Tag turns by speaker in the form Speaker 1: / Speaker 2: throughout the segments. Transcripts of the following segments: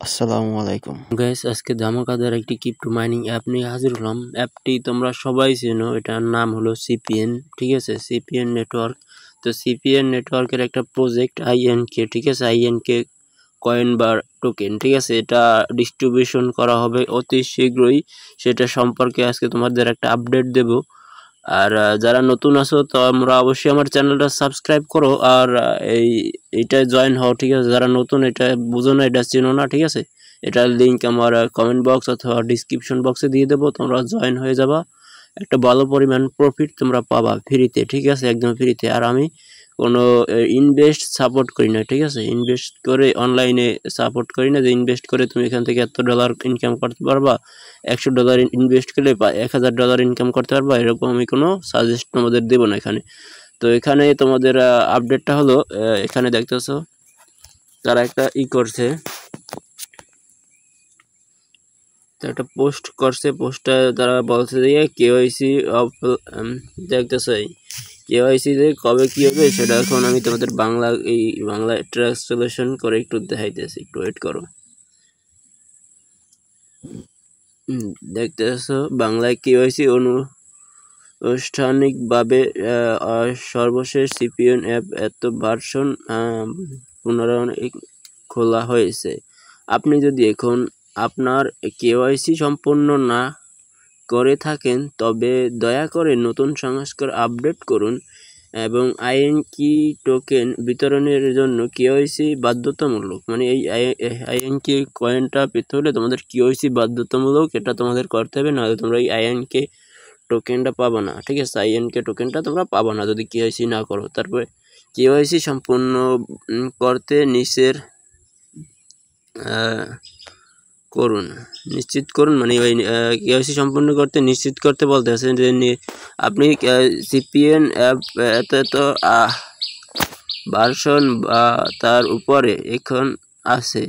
Speaker 1: আসসালামু আলাইকুম গাইস, আজকে ধামাকাদার একটি ক্রিপ্টো মাইনিং অ্যাপ নিয়ে হাজির হলাম। অ্যাপটি তোমরা সবাই চেনো, এটার নাম হলো সিপিএন। ঠিক আছে, সিপিএন নেটওয়ার্ক। তো সিপিএন নেটওয়ার্কের একটা প্রজেক্ট আইএনকে, ঠিক আছে, আইএনকে কয়েন বা টোকেন, ঠিক আছে, এটা ডিস্ট্রিবিউশন করা হবে অতি শীঘ্রই। সেটা সম্পর্কে আজকে তোমাদের একটা আপডেট দেব। আর যারা নতুন আছো তোমরা অবশ্যই আমার চ্যানেলটা সাবস্ক্রাইব করো আর এইটায় জয়েন হও। ঠিক আছে, যারা নতুন এটা বুঝো না, এটা চেনো না, ঠিক আছে, এটার লিঙ্ক আমার কমেন্ট বক্স অথবা ডিসক্রিপশন বক্সে দিয়ে দেবো, তোমরা জয়েন হয়ে যাবা। একটা ভালো পরিমাণ প্রফিট তোমরা পাবা ফ্রিতে, ঠিক আছে, একদম ফ্রিতে। আর আমি কোনো ইনভেস্ট সাপোর্ট করি না, ঠিক আছে, ইনভেস্ট করে অনলাইনে সাপোর্ট করি না যে ইনভেস্ট করে তুমি এখান থেকে $100 ইনকাম করতে পারবা, $100 ইনভেস্ট করলে $1000 ইনকাম করতে পারবা, এরকম আমি কোনো সাজেস্ট তোমাদের দেবো না এখানে। তো এখানে তোমাদের আপডেটটা হলো, এখানে দেখতেছো তারা একটা করছে, একটা পোস্ট করছে। পোস্টটা তারা বলছে যে কেওয়াইসি অফ, দেখতেছো কেওয়াইসি যে কবে কি হবে সেটা এখন আমি তোমাদের বাংলা ট্রান্সলেশন করে একটু দেখাইতেছি, একটু ওয়েট করো। দেখতেছো বাংলায় কেওয়াইসি আনুষ্ঠানিকভাবে সর্বশেষ সিপিএন অ্যাপ এত ভার্সন পুনরায় খোলা হয়েছে। আপনি যদি এখন আপনার কেওয়াইসি সম্পূর্ণ না করে থাকেন তবে দয়া করে নতুন সংস্করণ আপডেট করুন এবং আইএনকি টোকেন বিতরণের জন্য কেওয়াইসি বাধ্যতামূলক। মানে এই আইএনকে কয়েনটা পেতে হলে তোমাদের কেওয়াইসি বাধ্যতামূলক, এটা তোমাদের করতে হবে, নাহলে তোমরা এই আইএনকে টোকেনটা পাবো না। ঠিক আছে, আইএনকে টোকেনটা তোমরা পাবো না যদি কেওয়াইসি না করো। তারপরে কেওয়াইসি সম্পূর্ণ করতে নিশ্চিত করুন, মানে ওই কেওয়াইসি সম্পূর্ণ করতে নিশ্চিত করতে বলতেছে যে আপনি সিপিএন অ্যাপ এত ভার্সন বা তার উপরে এখন আছে।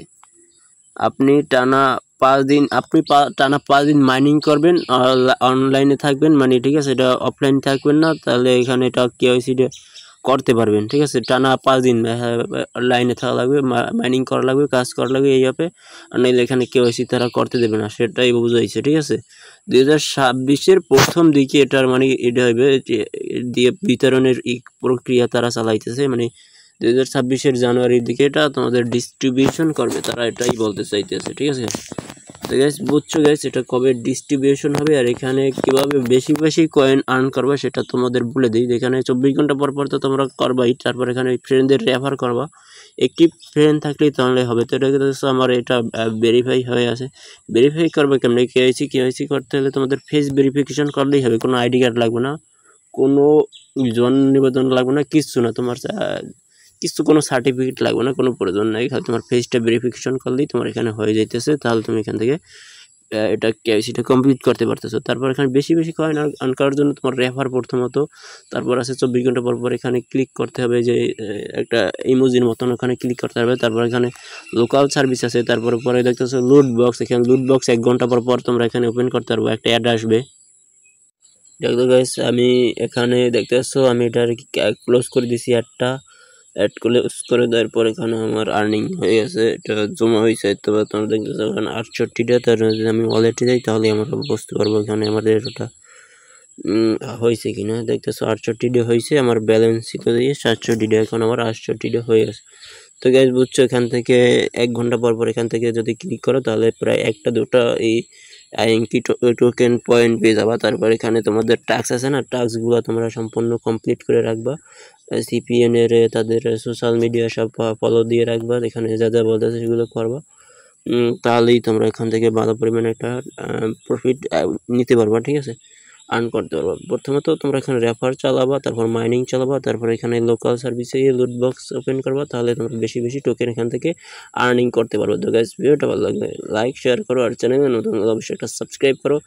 Speaker 1: আপনি টানা 5 দিন মাইনিং করবেন, অনলাইনে থাকবেন, মানে ঠিক আছে, এটা অফলাইন থাকবেন না, তাহলে এখানে এটা কেওয়াইসিটা করতে পারবেন। ঠিক আছে, টানা 5 দিন লাইনে থাকা লাগবে, মাইনিং করা লাগবে, কাজ করা লাগবে এই অ্যাপে, আর নাহলে এখানে কেওয়াইসি তারা করতে দেবে না, সেটাই বুঝাইছে। ঠিক আছে, 2026-এর প্রথম দিকে এটার মানে এটা হবে দিয়ে বিতরণের প্রক্রিয়া তারা চালাইতেছে, মানে 2026-এর জানুয়ারির দিকে এটা তোমাদের ডিস্ট্রিবিউশন করবে, তারা এটাই বলতে চাইতেছে। ঠিক আছে, তো গাইস বুঝছো গাইস, এটা কবে ডিস্ট্রিবিউশন হবে আর এখানে কিভাবে বেশি বেশি কয়েন আর্ন করবা সেটা তোমাদের বলে দিই। এখানে 24 ঘন্টা পর পর তো তোমরা করবাই, তারপর এখানে ফ্রেন্ডদের রেফার করবা, একটি ফ্রেন্ড থাকলেই তাহলে হবে। তো এটা কিন্তু আমার এটা ভেরিফাই হয়ে আছে। ভেরিফাই করবে কেমনি? কেওয়াইসি করতে হলে তোমাদের ফেস ভেরিফিকেশন করলেই হবে, কোনো আইডি কার্ড লাগবে না, কোনো জন্ম নিবন্ধন লাগবে না, কিচ্ছু না, তোমার কোনো সার্টিফিকেট লাগবে না, কোনো প্রয়োজন নাই, খালি তোমার ফেসটা ভেরিফিকেশন করলেই তোমার এখানে হয়ে যাইতেছে, তাহলে তুমি এখান থেকে এটা কেওয়াইসিটা কমপ্লিট করতে পারতেছো। তারপর এখানে বেশি বেশি কয়েন আর্ন করার জন্য তোমার রেফার প্রথমত, তারপর আছে 24 ঘন্টা পর পর এখানে ক্লিক করতে হবে, যে একটা ইমোজির মতন ওখানে ক্লিক করতে হবে, তারপর এখানে লোকাল সার্ভিস আছে, তারপরে পরে দেখতেছো লুট বক্স, এখানে লুট বক্স 1 ঘন্টা পর পর তোমরা এখানে ওপেন করতে পারবো, একটা অ্যাড আসবে। দেখো গাইস, আমি এখানে দেখতেছো আমি এটা ক্লোজ করে দিছি, অ্যাড করে দেওয়ার পর এখানে আমার আর্নিং হয়ে গেছে, এটা জমা হয়েছে। তবে তোমরা দেখতেছো এখানে 68টা, তার যদি আমি ওয়ালেটে যাই তাহলে আমরা বুঝতে পারবো এখানে আমাদের ওটা হয়েছে কিনা। দেখতেছো 68 হয়েছে, আমার ব্যালেন্স ছিল দিয়ে 67, এখন আমার 68 হয়ে গেছে। তো গাইস বুঝছো, এখান থেকে 1 ঘন্টা পর পর এখান থেকে যদি ক্লিক করো তাহলে প্রায় 1-2টা এই আইএনকি টোকেন পয়েন্ট পেয়ে যাবা। তারপর এখানে তোমাদের টাস্ক আছে না, টাস্কগুলো তোমরা সম্পূর্ণ কমপ্লিট করে রাখবা, সিপিএন এর তাদের সোশ্যাল মিডিয়া সব ফলো দিয়ে রাখবা, এখানে যা যা বলতেছে সেগুলো করবা, তাহলেই তোমরা এখান থেকে ভালো পরিমাণে একটা প্রফিট নিতে পারবা। ঠিক আছে, আর্ন করতে পারবা। প্রথমত তোমরা এখানে রেফার চালাবা, তারপর মাইনিং চালাবা, তারপর এখানে লোকাল সার্ভিসে লুট বক্স ওপেন করবা, তাহলে তোমরা বেশি বেশি টোকেন এখান থেকে আর্নিং করতে পারবে। তো গাইস, ভিডিওটা ভালো লাগলে লাইক শেয়ার করো, আর চ্যানেলে নতুন অবশ্যই একটা সাবস্ক্রাইব করো।